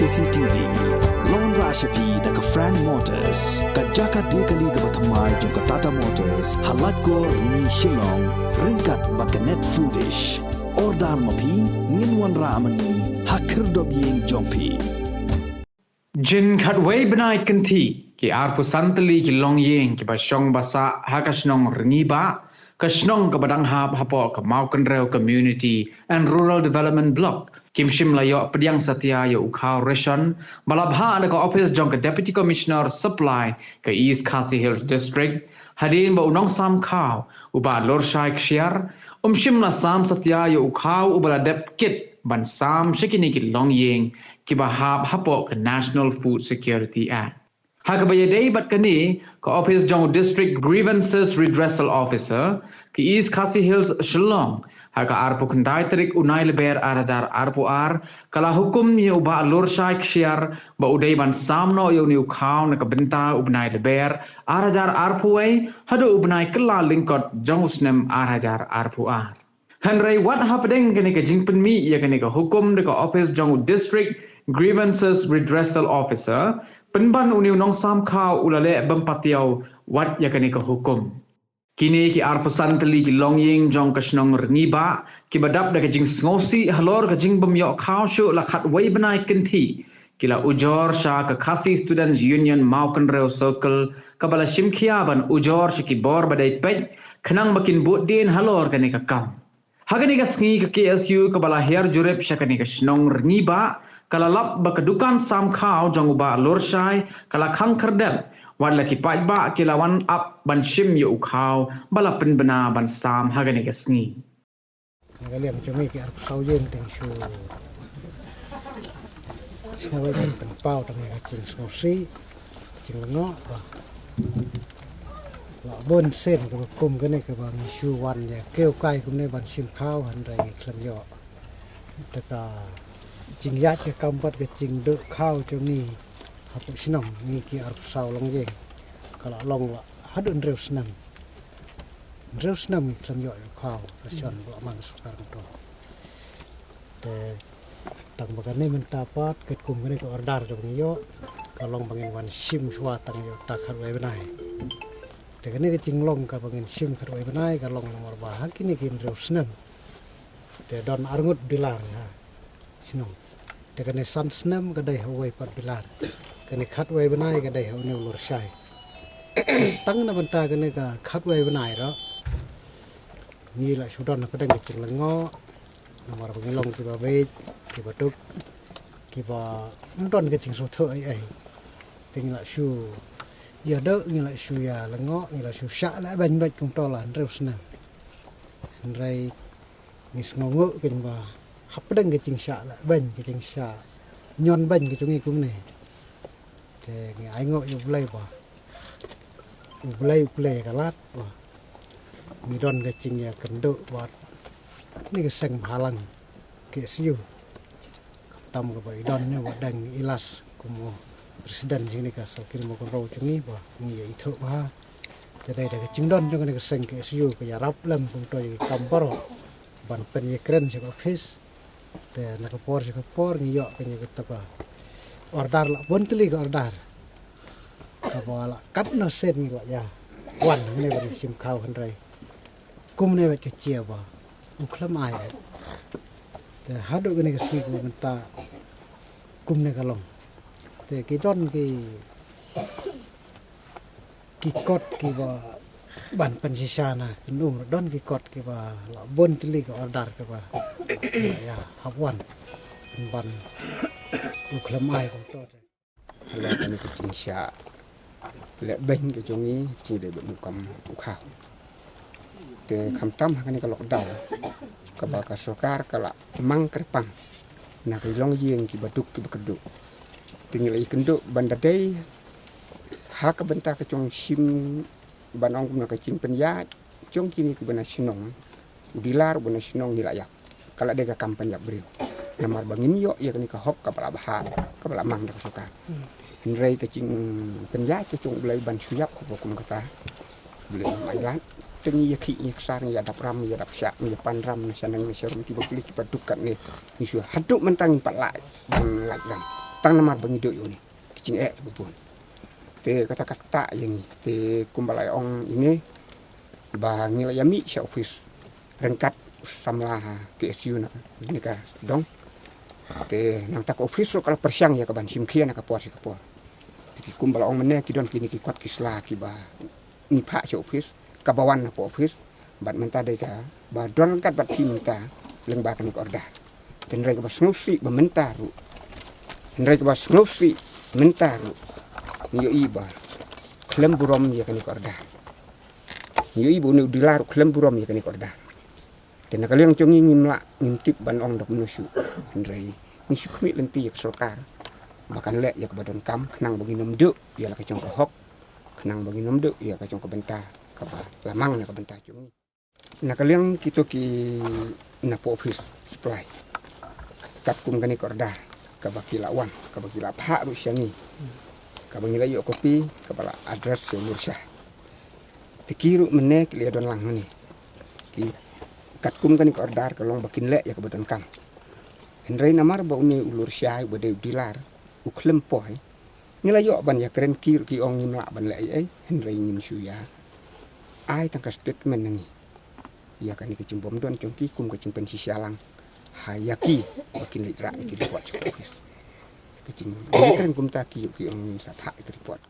KCTV Lon Rashapi daga Frank Motors kajaka dekali ga bathamai jong Tata Motors halat ko ni Shillong ringkat bakanet foodish ordal mapi nginwan ramani hakir dobyeng jongpi Jin khatway benai kanti ki arpu santali ki longyeng ki basyong basa hakasnong ringiba kasnong ka badang hap hapo ka Maukenreu Community and Rural Development Block Kim Shim Layo Pediang Satya yo Ukhaw Reshon balabha ada ka office jong ka Deputy Commissioner Supply ka East Khasi Hills District hadin ba unong sam khaw uba Lorshai Kshiar Shim la sam Satya yo Ukhaw ubala dep kit ban sam shikini ki longyeng ki ba hap hapo ka National Food Security Act Hakabayadei bat kani ka office jong District Grievances Redressal Officer ki East Khasi Hills Shillong haka arpu kendai terik unai leber aradar arpu ar kala hukum ni uba Lorshai Kshiar ba udai ban samno yo ni ukhaw na ka benta ubnai leber aradar arpu ai hadu ubnai kala lingkot jong usnem aradar arpu ar Henry what happening kani ka jingpen mi ya kani ka hukum de ka office jong District Grievances Redressal Officer penban uniu nong sam khaw ulale bempatiau wat ya kani ka hukum Kini ki arpusan teli ki longyeng jong kasnong rniba ki badap da kajing ngosi halor kajing bemyo khaw shu la khat wei benai kinti kila ujor sha ka Khasi Students Union Maukenreu Circle kabala shimkhia ban ujor shi bor badai pej khnang makin but din halor kani ka kam hagani ka sngi ka KSU kabala her jurep shakani ka snong rniba kala lap bakadukan sam khaw jong uba Lorshai kala khang kerdel wan laki pajba kilawan up ban shim yo ukhaw bala pen bena ban sam hagani ka sngi ngaliam chumi ki arp saujen teng shu semua kan penpau teng ka cing smosi cing ngo la bon sen ka kum kene ka bang shu wan ya keu kai kum ne ban sim khaw han rai klam yo taka cing yat ka kampat ka cing de khaw chumi Hapu sinam ni ki arp sau longyeng kala long la hadun reus nam klam yo khaw rasion lo mang sekarang to te tang bagane mentapat ket kum ne ko ordar do yo kalong bangin wan sim swa tang yo takar wai benai te kene ke cinglong ka bangin sim kar wai benai kalong nomor bah kini kin reus nam te don arngut dilar ha sinam te kene san snam kadai hawai pat dilar kene khat wai benai ka dai hone Lorshai tang na banta kene ka khat wai benai ro ni la sudan ka dang ching lengo nomor bangilong ki ba be ki ba tuk ki ba ndon ka ching so tho ai ting la shu ya de ni la shu ya lengo ni la shu sha la ban bat kum to lan reus na rai ni sngongo kin ba hap dang ka ching sha la ban ka ching sha nyon ban ka chung kum ne te ngi ai ngo yu play kalat wa mi don ga cing ya kendo wat ni ga seng halang ke siu tam ga bai don ne wa dang ilas kumo presiden jing ni ka sakir mo kon ro cungi ba ngi ya itho ba te dai da cing don jong ga seng ke siu ka ya rap lam kum to yi kamparo ban pen ye kren se office te na ka por ngi yo ka ni ka ka ordar la bon teli ka ordar ka bala kat no sen ni la ya wan ne bari sim khaw han rai kum ne bet ke chia ba uklam ai te hadu ne ka si ku menta kum ne ka long te ki don ki kot ki ba ban pan sisana kinum don ki kot ki ba la bon teli ka ordar ka ba ya hapwan ban uklam ai ko to la kan ko cing sha le ben ke jongi ci de bu kam ukha te kham tam kan ka lok daw ka ba ka sokar kala mang krepang na ki long yeng ki baduk ki bekeduk tinggal i kenduk banda dei ha ka benta ka jong sim banong na ka cing penya jong kini ki bana sinong dilar bana sinong dilaya kala de ka kampan ya brio namar bangin yo ya kani ka hop ka bala baha ka bala mang dak suka henrei ka cing penya ka chung blai ban suyap ko kum kata blai mai lan tengi ya ki ni sar ya dap ram ya dap sya ya pan ram na sanang ni serum ki bokli ki padukan ni isu haduk mentang pat lai ban lak ram tang namar bangi do yoni kicing bubun te kata yang ni te kumbalai ong ini ba ngila yami sya office rengkat samlah ke SU nak nikah dong te nang tak office ro kala persyang ya ka ban sim kia nak puas ka puas ti kumbala ong mene ki don kini ki kwat kisla ki ba ni pha sya office ka bawan na po office bat menta dai ka ba don rengkat bat minta leng ba kan ko orda ten rek ba snusi ba mentaru rek ba snusi mentaru yo iba klem burom ya kan ko orda yo ibu ni dilar klem burom ya kan ko orda ten kaliang congi ngintip ban ong dok menusu rei ni sukmi lenti ya sokar bahkan lek ya ke badon kam kenang bagi nom duk ya la ka cong ko hok kenang bagi nom duk ya ka cong ko benta ka ba lamang na ka benta congi na kaliang kito ki na po office supply kat kum kani korda ka baki lawan ka baki la pha bu syangi ka bangi la yo kopi ka bala address yo mursyah tikiru menek li don lang ni ki kat kum kani korda ka long bakin lek ya ka badon kam henrei namar ba uni ulur syai ba de dilar u klem poi ngila yo ban ya keren kir ki ong ngimla ban lek ai henrei ngin suya ai tangka statement nangi ya kan ki cimbom don congki kum ka cimpen si sialang hayaki bakin litra ki report office kecing keren kum ta ki ong sa tha ki report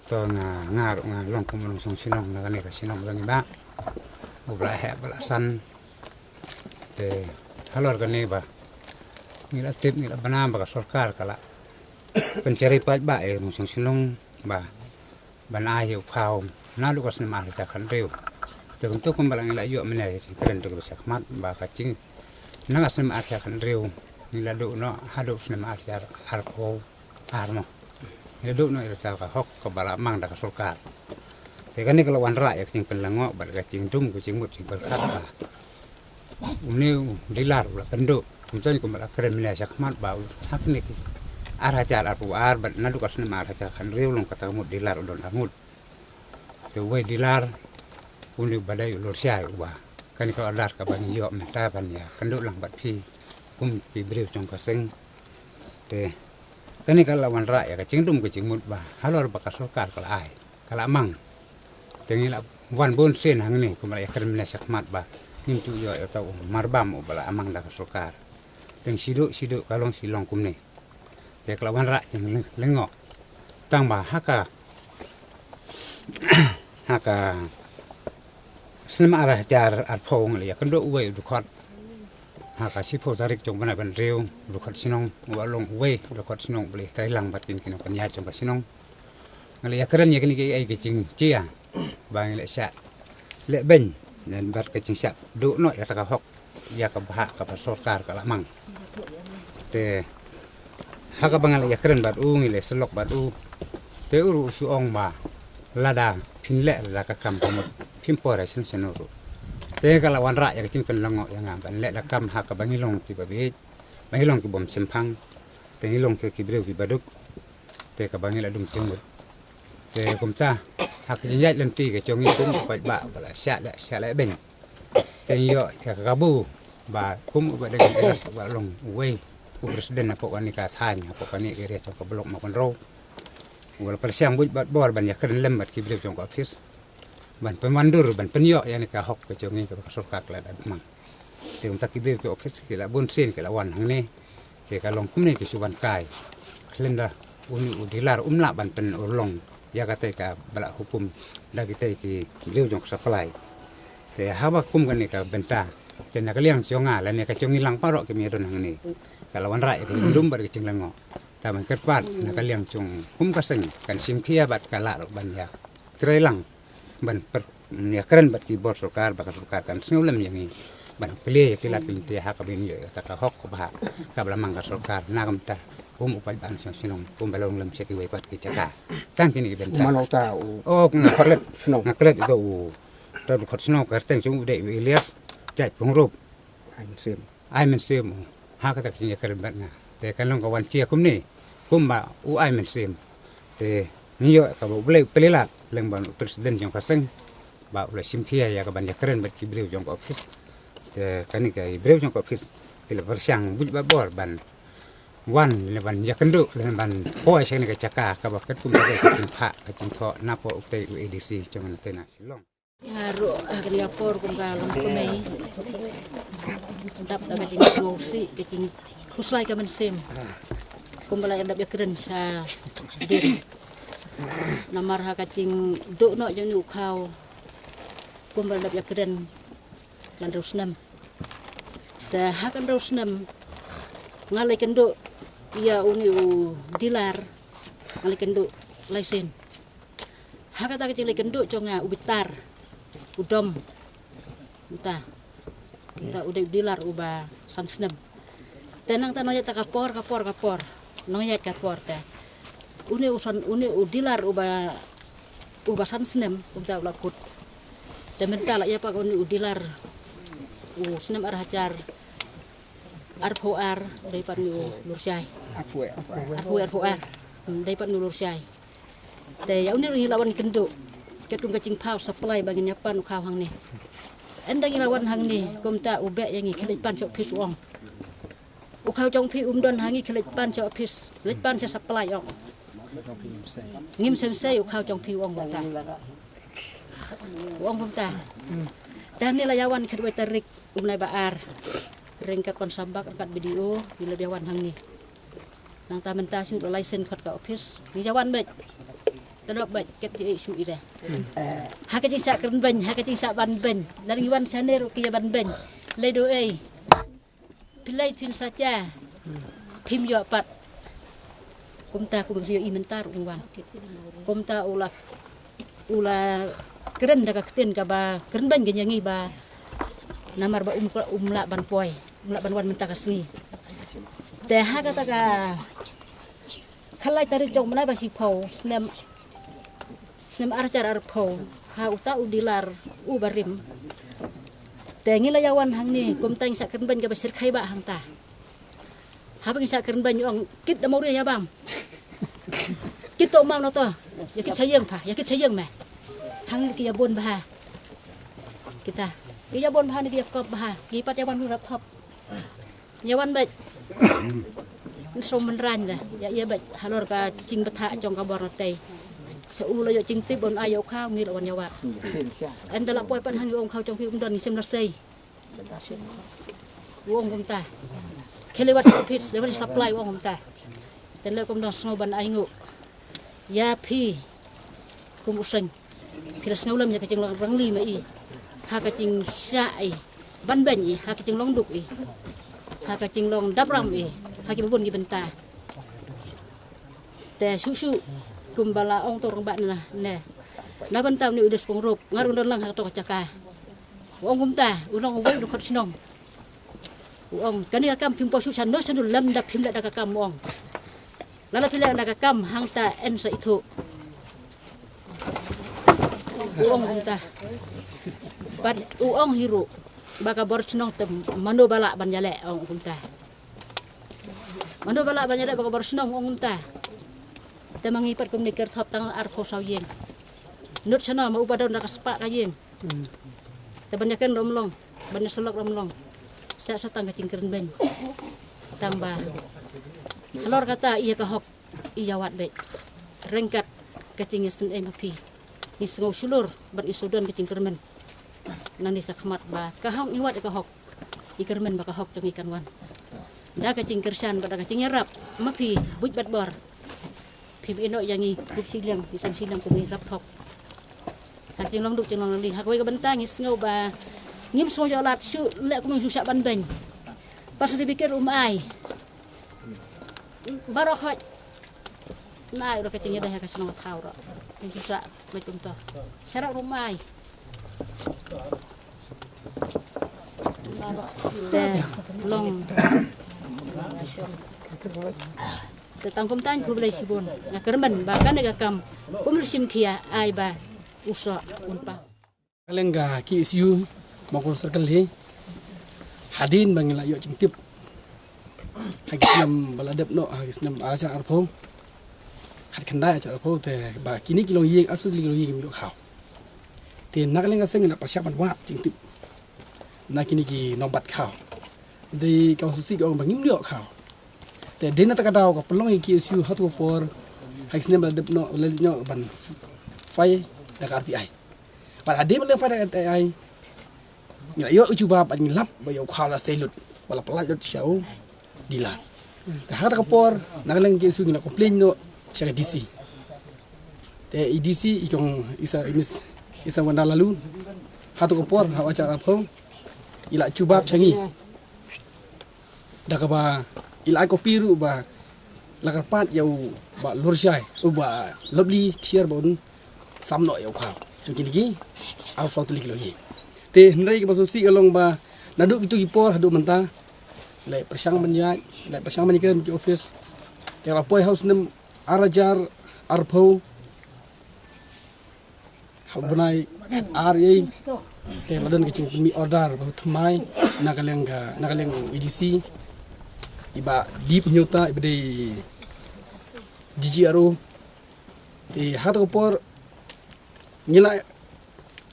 to nga long kum long song sinong na kan ka sinong lang ba ubla he bala san te halor kan ba ngila tip ngila bana ba ka sarkar kala pencari pat ba long song sinong ba ban ai hu phao na lu ka sin ma ka kan reu te kum to kum bala ngila yo mena si keren to ka sakmat ba ka cing na ka sin ma ka kan reu ngila do no hadu sin ma ka har ko armo ngila do no ira ka hok ka bala mang da ka sarkar te kan ni kalau wan ra ya cing pelango ba ka cing dum ku cing mut cing berkat ba uneu dilar la pendo kumtan kum bala keren mena sakmat ba hak ni ki arajar arpu ar ba na du ka sin ma ka kan reu long ka ta mut dilar don amut te we dilar uni badai ulur syai wa kan ko adar ka bani yo menta ban ya kan do lang bat phi kum ki breu chong ka seng te kan ni kala wan ra ya ka cing dum ka cing mut ba halor ba ka sarkar kala ai kala mang te ngila wan bon sen hang ni kum ya kan mena sakmat ba nim tu yo ya tau marbam bala amang da ka sarkar teng sidu kalong silong kum ni te kala wan ra cing lengo tang ba haka selama arah jar arpong ya kan do uwe du khot haka sipo tarik jong bana ban reu du khot sinong walong uwe du khot sinong beli tai lang bat kin kin pan ya jong ka sinong ngali ya keren ya kini ki ai ki cing chia bang le sya le ben dan bat ka cing sya du no ya ka hok ya ka bah ka sarkar ka lamang te haka bangal ya keren bat u ngile selok bat u te uru su ong ba lada pinle la ka kam pamut pimpora sen senuru te kala wan ra ya cing pen lango ya ngam ban le la kam ha ka bangilong ki babe bangilong ki bom sempang te ngilong ki breu ki baduk te ka bangila dum cengmut te kumta ha ki nyai lenti ke chongi kum pa ba bala sya la ben te yo ya ka bu ba kum ba de elas ba long we u presiden apa kan ni ka thanya apa kan ni ke re ka blok ma kon ro wala persiang buat bat bor ban ya keren lembat ki breu jong office ban pemandur ban penyo ya ni ka hok ke jongi ke sarkar la dan mang te um tak ki breu ke office ki la bon sen ke la wan hang ne ke ka long kum ne ki suban kai klenda uni udilar umla ban pen urlong ya ka te ka bala hukum da ki te ki breu jong supply te haba kum kan ni ka benta te na kaliang jonga la ne ka jongi lang paro ke mi don hang ne ka lawan ra ke dum bar ke cinglango taman kerpat nak kaliang cung kum kaseng kan sim kia bat kala ban ya trelang ban per ya keren bat ki bor sarkar bakal sarkar kan sengulem yang ni ban pilih kilat kinti ha ka bin ya ta ka hok ba ka bla mang ka sarkar na kam ta kum upai ban sing sinong kum balong lem seki we pat ki caka tang kini ben ta manau ta oh ngaklet sinong ngaklet itu ta du khot sinong ka teng chung de Elias jai pengrup ai men sim ha ka ta ki keren bat nga te kan long ka wan chia kum ni kum ba u ai men sim te ni yo ka boleh pelila leng ban presiden jong kaseng ba ule sim kia ya ka ban ya keren bat ki breu jong office te kan ni ka breu jong office kila persiang buj ba bor ban wan leban ya kendo leban poi sing ke caka ka ba ket kum ka cing pha ka cing tho na po ukte UADC cuman tena silong Haru agri apor kum galong kumei dap daga cing solusi ke cing kuslai ka mensim kum bala dap ya keren sa dir namar ha ka cing do no jang ni ukau kum bala dap ya keren lan rusnam da ha kan rusnam ngalai kendo ia uni dilar ngalai kendo laisen ha ka ta ke cing kendo conga ubitar udom entah udah dilar uba sansnem tenang tanahnya tak kapor nonya kapor teh uni dilar uba sansnem entah ulakut dan mental ya pak uni dilar senem arhajar arpoar daripada lursyai arpoar daripada lursyai teh ya uni lawan kendo ketung kacing pau supply bagi nyapan ukau hang ni endang ilawan hang ni komta ubek yang ngi khelej pan chok pis wong ukau jong pi umdon hangi khelej pan chok pis khelej pan se supply ong ngim sem sei ukau jong pi wong komta dan ni layawan kedua tarik umnai baar ringkat kon sambak angkat video di layawan hang ni nang ta menta su license khot ka office ni jawan baik tadok baik ket je isu ida ha ka jing sa keren ban ha ka jing sa ban ban laling wan chaner ki ban ban ledo pilai pin saja pim yo pat kumta kum rio inventar ungwan kumta ula keren daga keten ka ba keren ban genyangi ba namar ba umla ban poi umla ban wan menta kasni teh ha ka ta ka khalai tarik jong mana ba si pau Senem arcar arpau, ha uta udilar ubarim. Tengi layawan hang ni, kum tang sak keren ban ka basir khai ba hang ta. Ha bang sak keren ban yong kit da mau ya bang. Kit to mau no to. Ya kit sayang pa, ya kit sayang me. Hang ki ya bon ba. Kita. Ki ya bon ba ni ki ya kop ba. Ki pat ya wan rap top. Ya wan baik. Som menran lah. Ya iya baik halor ka cing betha jong ka borotei. Seula yo cing tip on ayo khao ngi lawan yawa anda la poi pan han yong khao trong phi umdon ni sem la sei wong komta kelewat office lewat supply wong komta ten le kom don sngo ban aingu ya phi kum useng phi sngo lam ya ka cing rang li ma i ha ka cing sa i ban ben i ha ka cing long duk i ha ka cing long dap ram i ha ki bun gi benta te susu kumbala ong torong ba na ne na bantam ni udes pengrup ngarun don lang ha to caka ong kumta unong wei do khot sinong ong kani akam phim po su san no san lam da phim da ka kam ong lala phila da ka kam hang sa en sa ithu ong kumta bad ong hiro baka bor sinong tem mano bala ban jale ong kumta mano bala ban jale baka bor sinong ong kumta temangi pat kum nikir thop tang arko saw yeng nut sana ma ubadon nak spa ka yeng te banyakan romlong banyak selok romlong sa tang ka cingkeren ben tamba halor kata iya ka hok iya wat be rengkat ka cingesen MP ni sengo sulur ban isudon ka cingkeren men nang disa khmat ba ka hong iwat ka hok ikermen ba ka hok jong ikan wan da ka cingkersan ba ka cingerap mapi buj bat bor phim ino yangi kup silang isam silang kumi rap thok hak jing long duk jing long li hak we ka bentang ngau ba ngim so yo lat su le kum susah ban ben pas dipikir ai baro khot nai ro ka cing dah ka senong thau ro susah macam to syarat rumai long tetang kumtan ku belai sibon na kerman bahkan nega kam kumlisim kia ai ba usa unpa Kalengga ki isiu makul sekali hadin bangila yo cingtip hagisnam baladep no hagisnam aja arpo khat khanda aja arpo te ba kini kilo yeng asu kilo yeng yo khaw te nakalengga seng na persiapan wa cingtip na kini ki nombat khaw de kau susi kau bangim yo khaw te dena ta kadau ka pelong ki isu hatu por hai sne bal dep no le no ban fai da karti ai ba ade le fai da ai ya yo cuba ban lap ba yo khala selut wala pala yo siau dila ta hata ka por nagaleng ki isu ngina complain no sa DC te EDC ikong isa wanda lalu hatu ka por ha acha apho ila cuba changi dah ba ila ko piru ba lakarpat yau ba lursai ba lovely share bon samno yau kha chung kini au so tli kilo hi te hnrai ke basusi along ba nadu itu kipor hadu menta lai persang banyak lai persang banyak ke office te lapoi house nem arajar arpho habnai RA te ladan ke mi order ba thamai nakaleng EDC iba deep nyuta iba de DGRO di hatu por nila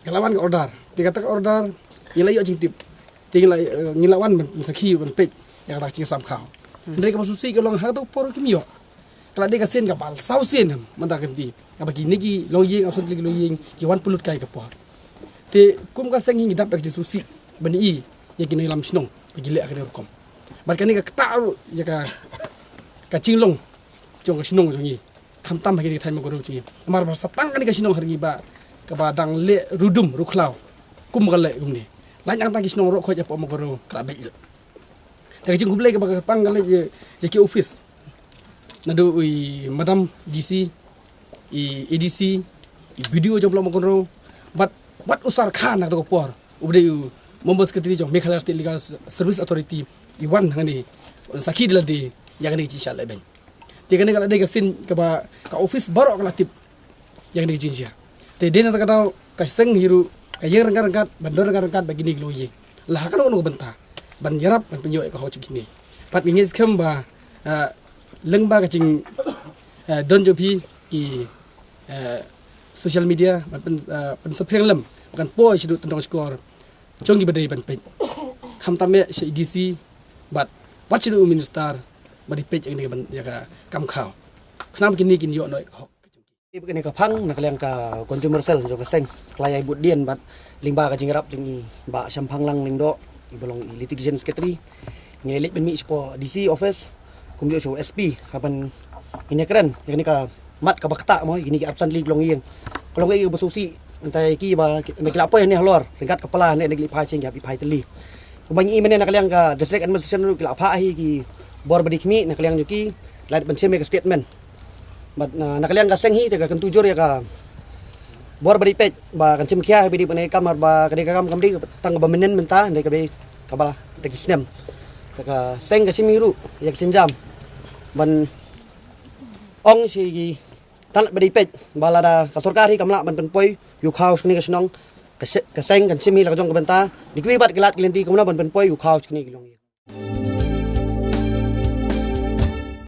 kelawan ke order dikata ke order nila yo jing tip tinggal ngilawan sakhi ban pej yang tak cing sam khao ndai ka susi ke long hatu por kimyo kala de ka sen ka pal sau sen manta ganti ka bagi niki long ying asut li lo ying ki wan pulut kai ka por te kum ka sengi ngidap dak susi bani i ya kini lam snong bagi le akene kom barkan ni ka taru ya ka cinglong jong ka sinong jong yi kham tam bagi thai ma goro chi mar bar satang kan ka sinong har ba ka ba dang le rudum rukhlaw kum ka le gum ni lain ang tang ki sinong ro kho ja po ma goro ka be le ta jing kuble ka ba pang ka le je ki office na do madam DC EDC video jom ma goro bat usar khan na to por ubre Members Secretary jong Meghalaya State Legal Service Authority iwan ngani sakhi dila de yang ni jinsia le ben te kan kala de sin ka office baro kala tip yang ni jinsia te den ta kata ka seng hiru ka yang rangkat bandor rangkat bagi ni lo ye lah kan ono benta ban yarap ban penyo ka ho chikini pat mi ngis kham ba leng ba ka jing don jopi ki social media ban sepreng lem kan poi sidut tendong skor Jong ibadai ban pej kham tamme se EDC but what should minister badi pej ini ban ya kam khao khnam kini kin yo noi ho ini ka phang nak liang ka consumer cell jo ka seng klaya ibut dien bat lingba ka jingrap jingi ba sampang lang lingdo ibolong litigation secretary ngelik ben mi spo DC office kum jo show SP kapan ini keren ini ka mat ka bakta mo ini ki absent lig long yeng kolong ai basusi entai ki ba negla apa ni halor ringkat kepala ni negli phai ching ya bi phai teli kubanyi imene nak liang ka district administration ru kila pha hi ki bor badi khmi nak liang juki lai ban cheme ka statement bat nak liang ka seng hi te ka kan tujur ya ka bor badi pej ba kan chim khia bi di bane kamar ba ka de ka kam di tang ba menen menta ndai ka be ka ba te kisnem te ka seng ka simiru yak sinjam ban ong si tan badi pej balada ka sarkar hi kamla ban pen poi yu khaus ni ka snong ka seng kan simi la ka jong ka benta dikwi bat kilat kilenti kumna ban pen poi yu khaus ni kilong